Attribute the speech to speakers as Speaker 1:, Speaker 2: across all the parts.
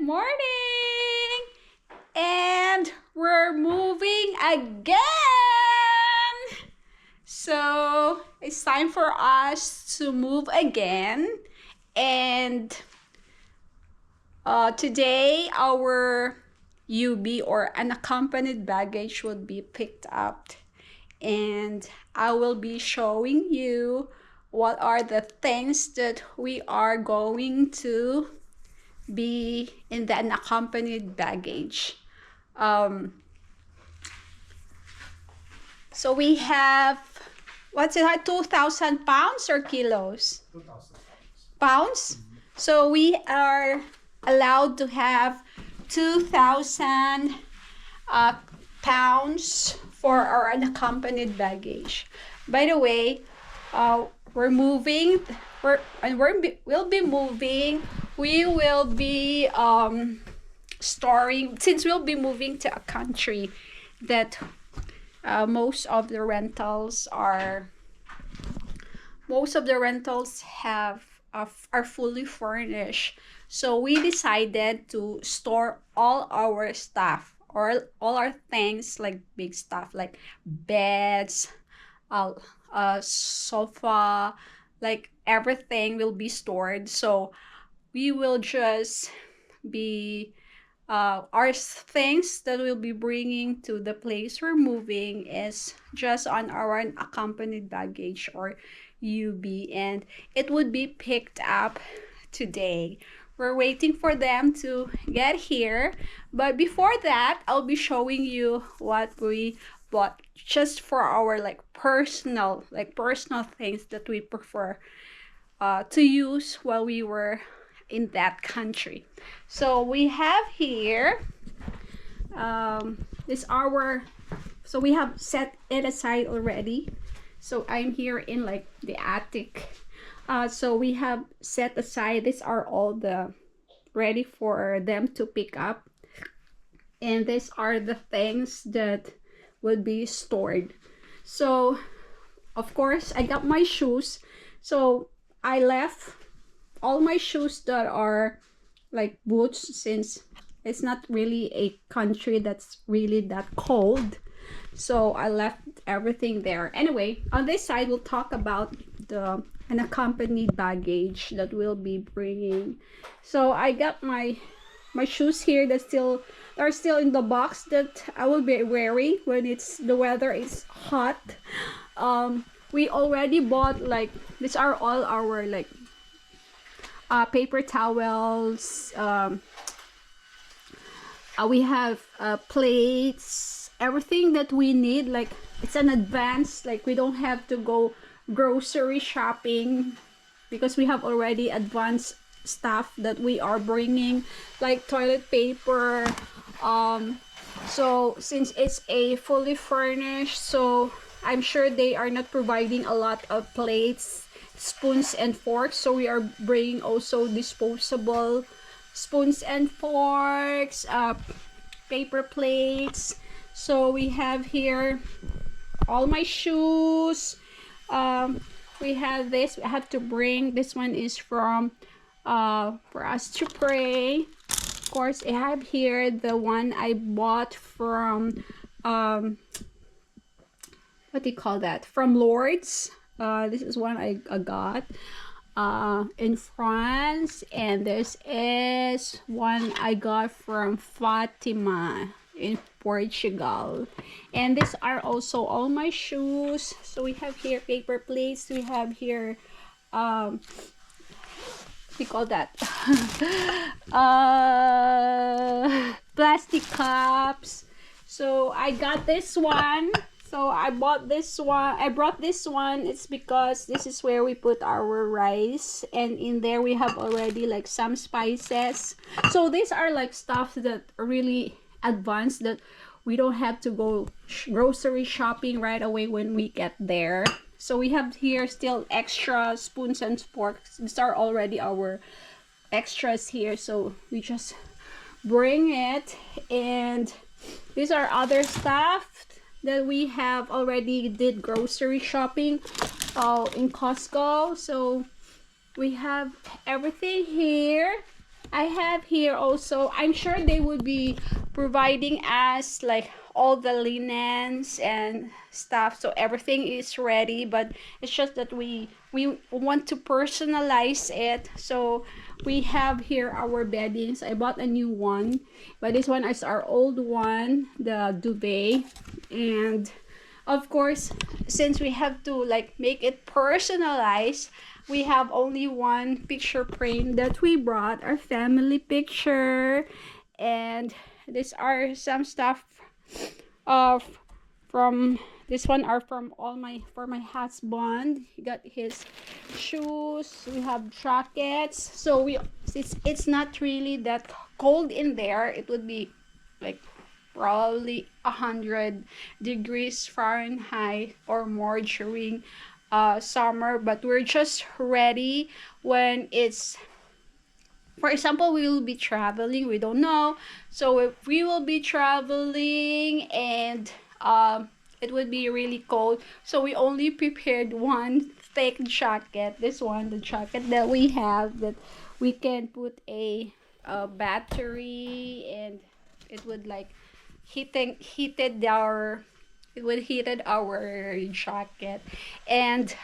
Speaker 1: morning! And we're moving again! So it's time for us to move again. And today our UB or unaccompanied baggage will be picked up. And I will be showing you what are the things that we are going to be in the unaccompanied baggage. So we have, what's it, 2,000 pounds or kilos?
Speaker 2: 2,000
Speaker 1: Pounds? So we are allowed to have 2,000 pounds for our unaccompanied baggage. By the way, we'll be moving. We will be storing, since we'll be moving to a country that most of the rentals are fully furnished. So we decided to store all our stuff, or all our things, like big stuff like beds, sofa, like everything will be stored. So we will just be our things that we'll be bringing to the place we're moving is just on our unaccompanied baggage or UB, and it would be picked up today. We're waiting for them to get here, but before that I'll be showing you what we bought just for our personal things that we prefer to use while we were in that country. So we have here so we have set it aside already. So I'm here in the attic. So we have set aside, these are all the ready for them to pick up, and these are the things that would be stored. So of course I got my shoes, so I left all my shoes that are like boots, since it's not really a country that's really that cold. So I left everything there. Anyway, on this side we'll talk about the unaccompanied baggage that we'll be bringing. So I got my shoes here that are still in the box that I will be wearing when the weather is hot. We already bought these are all our paper towels. We have plates, everything that we need. It's an advance, we don't have to go grocery shopping because we have already advanced stuff that we are bringing, like toilet paper. So since it's a fully furnished, so I'm sure they are not providing a lot of plates, spoons and forks, so we are bringing also disposable spoons and forks, paper plates. So we have here all my shoes. We have this, I have to bring this one, is from for us to pray. Of course I have here the one I bought from what do you call that, from Lord's. This is one I got in France, and this is one I got from Fatima in Portugal. And these are also all my shoes. So we have here paper plates, we have here what do you call that, plastic cups. So I got this one. So I brought this one. It's because this is where we put our rice, and in there we have already some spices. So these are stuff that are really advanced, that we don't have to go grocery shopping right away when we get there. So we have here still extra spoons and forks. These are already our extras here, so we just bring it. And these are other stuff that we have already did grocery shopping in Costco. So we have everything here. I have here also, I'm sure they would be providing us like all the linens and stuff, so everything is ready, but it's just that we want to personalize it. So we have here our beddings. I bought a new one, but this one is our old one, the duvet. And of course, since we have to like make it personalized, we have only one picture frame that we brought, our family picture. And these are some stuff of from this one are from all my for my husband. He got his shoes, we have jackets. So it's not really that cold in there. It would be like probably 100 degrees Fahrenheit or more during summer, but we're just ready when it's, for example, we will be traveling, we don't know. So if we will be traveling and it would be really cold, so we only prepared one thick jacket. This one, the jacket that we have, that we can put a battery, and it would like heated our, it would heated our jacket. And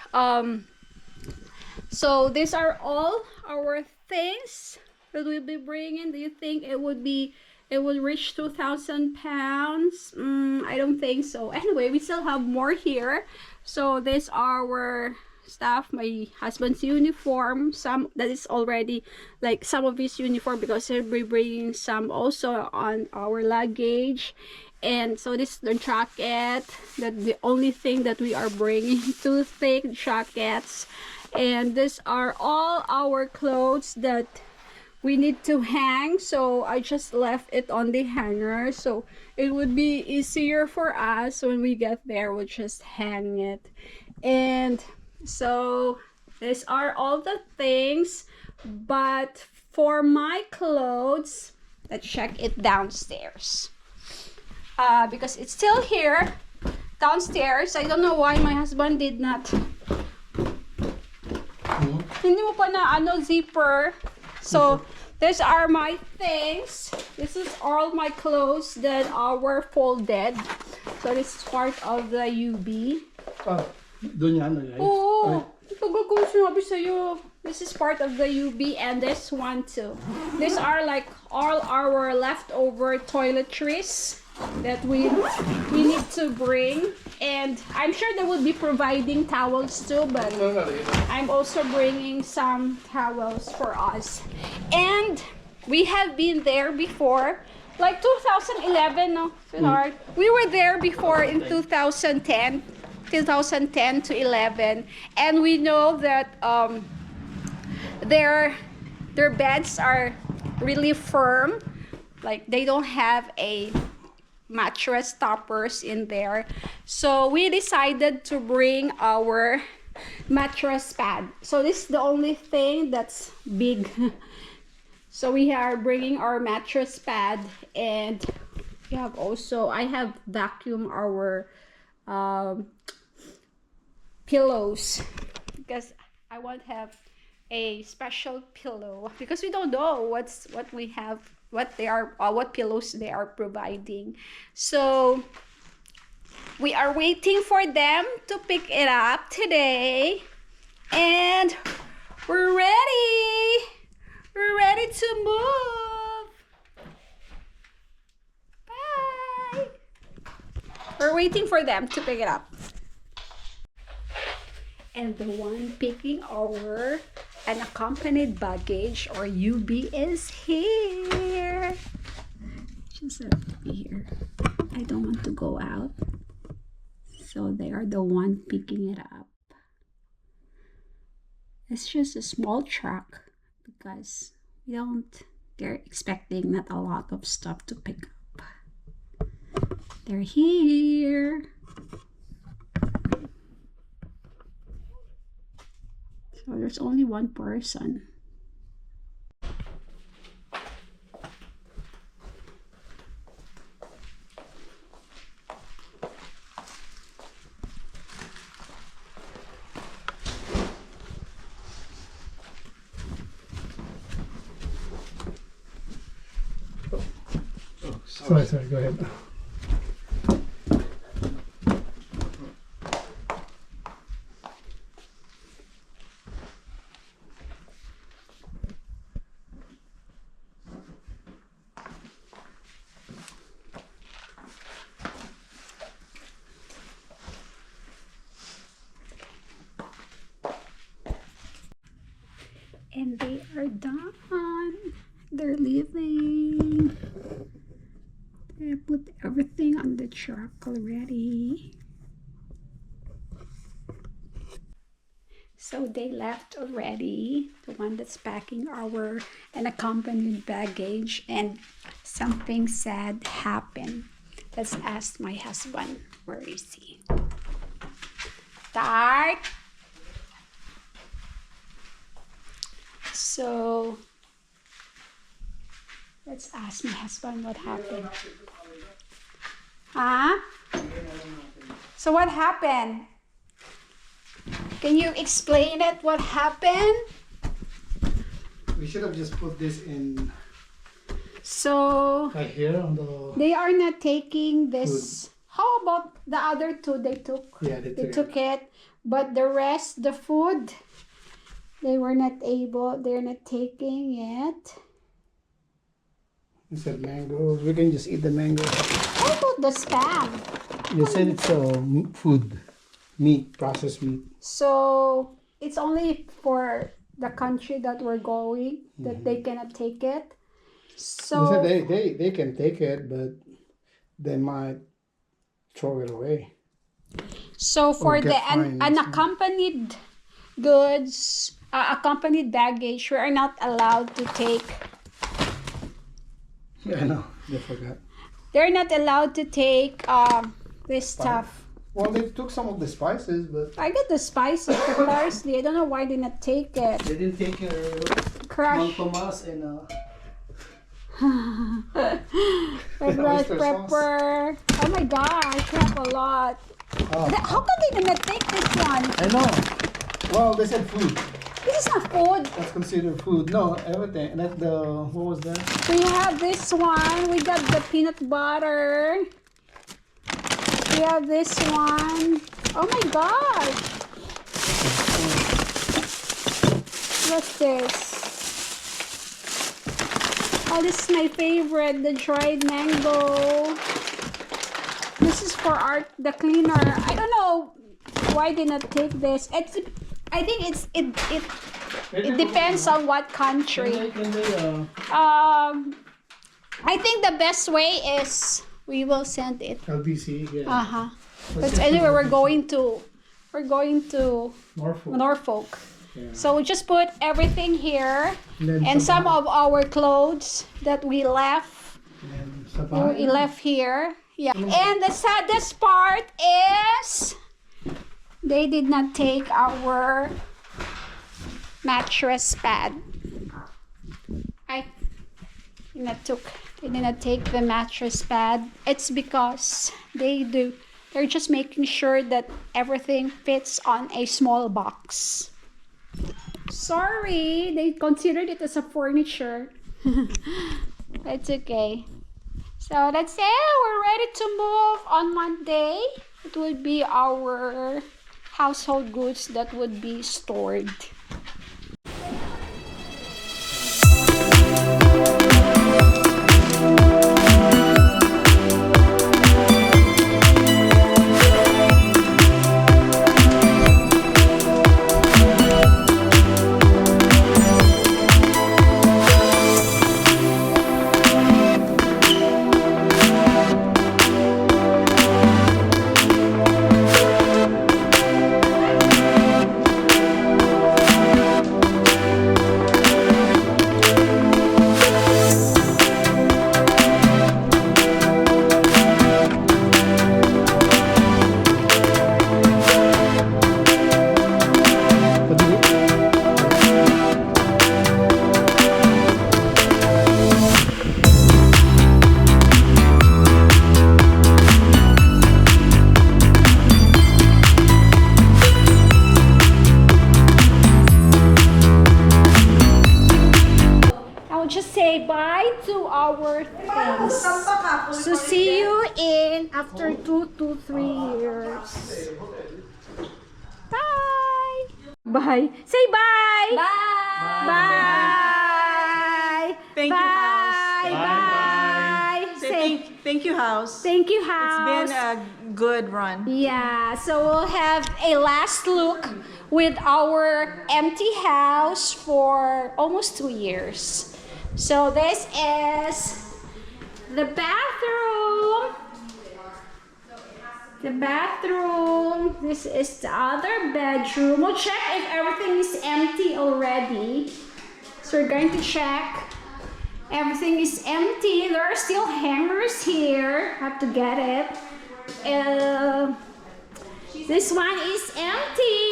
Speaker 1: so these are all our things that we'll be bringing. Do you think it would be, it would reach 2,000 pounds? I don't think so. Anyway, we still have more here. So this our stuff, my husband's uniform, some that is already like some of his uniform, because he'll be bringing some also on our luggage. And so this is the jacket, that the only thing that we are bringing, two thick jackets. And these are all our clothes that we need to hang, so I just left it on the hanger, so it would be easier for us when we get there. We'll just hang it. And so these are all the things. But for my clothes, let's check it downstairs, because it's still here downstairs. I don't know why my husband did not, hindi mo pa na zipper. So these are my things. This is all my clothes that are folded. So this is part of the UB.
Speaker 2: Doon yan, ay.
Speaker 1: Oh, ito ko sinabi sa'yo. This is part of the UB, and this one too. These are like all our leftover toiletries that we need to bring. And I'm sure they will be providing towels too, but I'm also bringing some towels for us. And we have been there before, like 2011, no, Philard? We were there before in 2010 to 11, and we know that their beds are really firm, like they don't have a mattress toppers in there. So we decided to bring our mattress pad. So this is the only thing that's big. So we are bringing our mattress pad, and we have also, I have vacuum our pillows, because I want to have a special pillow, because we don't know what we have, what they are, what pillows they are providing. So we are waiting for them to pick it up today, and we're ready to move. Bye. We're waiting for them to pick it up. And the one picking our unaccompanied baggage, or UB, is here. Just have to be here. I don't want to go out. So they are the one picking it up. It's just a small truck, because they're expecting not a lot of stuff to pick up. They're here. So there's only one person.
Speaker 2: Sorry, go ahead.
Speaker 1: And they are done. They're leaving. I put everything on the truck already. So they left already. The one that's packing our unaccompanied baggage, and something sad happened. Let's ask my husband. Where is he? Dark. So let's ask my husband what happened. Huh? So what happened? Can you explain it? What happened?
Speaker 2: We should have just put this in
Speaker 1: So
Speaker 2: right here on the.
Speaker 1: they are not taking this. How about the other two? They took.
Speaker 2: Yeah,
Speaker 1: They took it, but the rest, the food, they were not able. They're not taking it.
Speaker 2: You said mangoes. We can just eat the mangoes.
Speaker 1: How about the spam?
Speaker 2: You said it's food, meat, processed meat.
Speaker 1: So it's only for the country that we're going that they cannot take it. So
Speaker 2: They said they can take it, but they might throw it away.
Speaker 1: So for
Speaker 2: get
Speaker 1: the
Speaker 2: fined.
Speaker 1: unaccompanied goods, accompanied baggage, we are not allowed to take.
Speaker 2: Yeah, I know. They forgot.
Speaker 1: They're not allowed to take this stuff.
Speaker 2: Well, they took some of the spices, but
Speaker 1: I got the spices, the parsley. I don't know why they not take it.
Speaker 2: they didn't take
Speaker 1: Crush.
Speaker 2: Tomas and
Speaker 1: Red
Speaker 2: oyster
Speaker 1: pepper. Oh my gosh, we have a lot. How come they did not take this one?
Speaker 2: I know. Well, they said food.
Speaker 1: This is not food.
Speaker 2: That's considered food. No, everything. And that's what was that?
Speaker 1: We have this one. We got the peanut butter. We have this one. Oh my gosh. What's this? Oh, this is my favorite, the dried mango. This is for the cleaner. I don't know why they not take this. I think it depends on what country. I think the best way is we will send it.
Speaker 2: LBC, yeah.
Speaker 1: But anyway, we're going to
Speaker 2: Norfolk. Yeah.
Speaker 1: So we just put everything here,
Speaker 2: And
Speaker 1: some of our clothes that we left here. Yeah. And the saddest part is they did not take our mattress pad. They did not take the mattress pad. It's because they're just making sure that everything fits on a small box. Sorry, they considered it as a furniture. It's okay. So that's it. We're ready to move on Monday. It will be our household goods that would be stored. bye to our things. So see you in after 2 to 3 years. Bye. Bye. Say bye.
Speaker 3: Bye.
Speaker 1: Bye.
Speaker 3: Thank you,
Speaker 1: bye.
Speaker 3: House.
Speaker 1: Bye. Say
Speaker 3: Thank you, House.
Speaker 1: thank you,
Speaker 3: It's
Speaker 1: house.
Speaker 3: been a good run.
Speaker 1: Yeah, so we'll have a last look with our empty house for almost 2 years. So this is the bathroom. The bathroom. This is the other bedroom. We'll check if everything is empty already. So we're going to check. Everything is empty. There are still hangers here. Have to get it. This one is empty.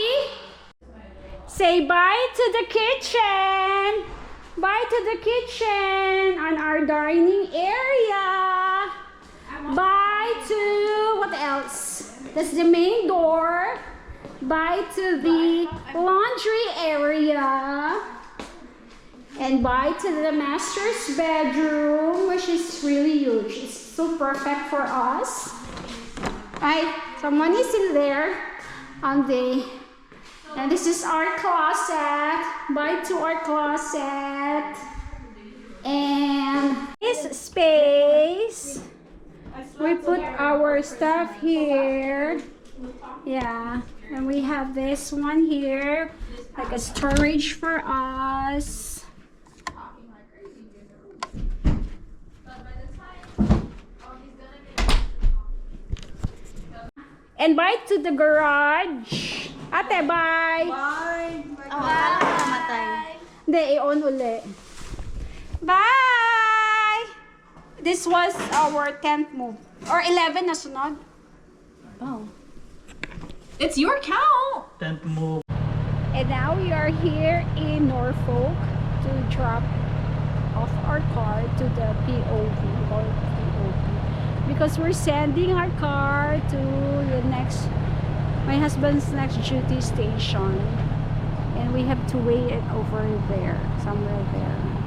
Speaker 1: Say bye to the kitchen. Bye to the kitchen on our dining area. Bye to what else? That's the main door. Bye to the laundry area. And bye to the master's bedroom, which is really huge. It's so perfect for us. Someone is in there on the, and this is our closet. Bye to our closet. And this space, we put our stuff here. Yeah, and we have this one here, like a storage for us. And bye to the garage. Ate, bye.
Speaker 3: Bye.
Speaker 1: Hindi, i-on uli. Bye! This was our 10th move. Or 11 na sunod. Oh.
Speaker 3: It's your count.
Speaker 2: 10th move.
Speaker 1: And now we are here in Norfolk to drop off our car to the POV or POV. Because we're sending our car to my husband's next duty station. And we have to wait it over there, somewhere there.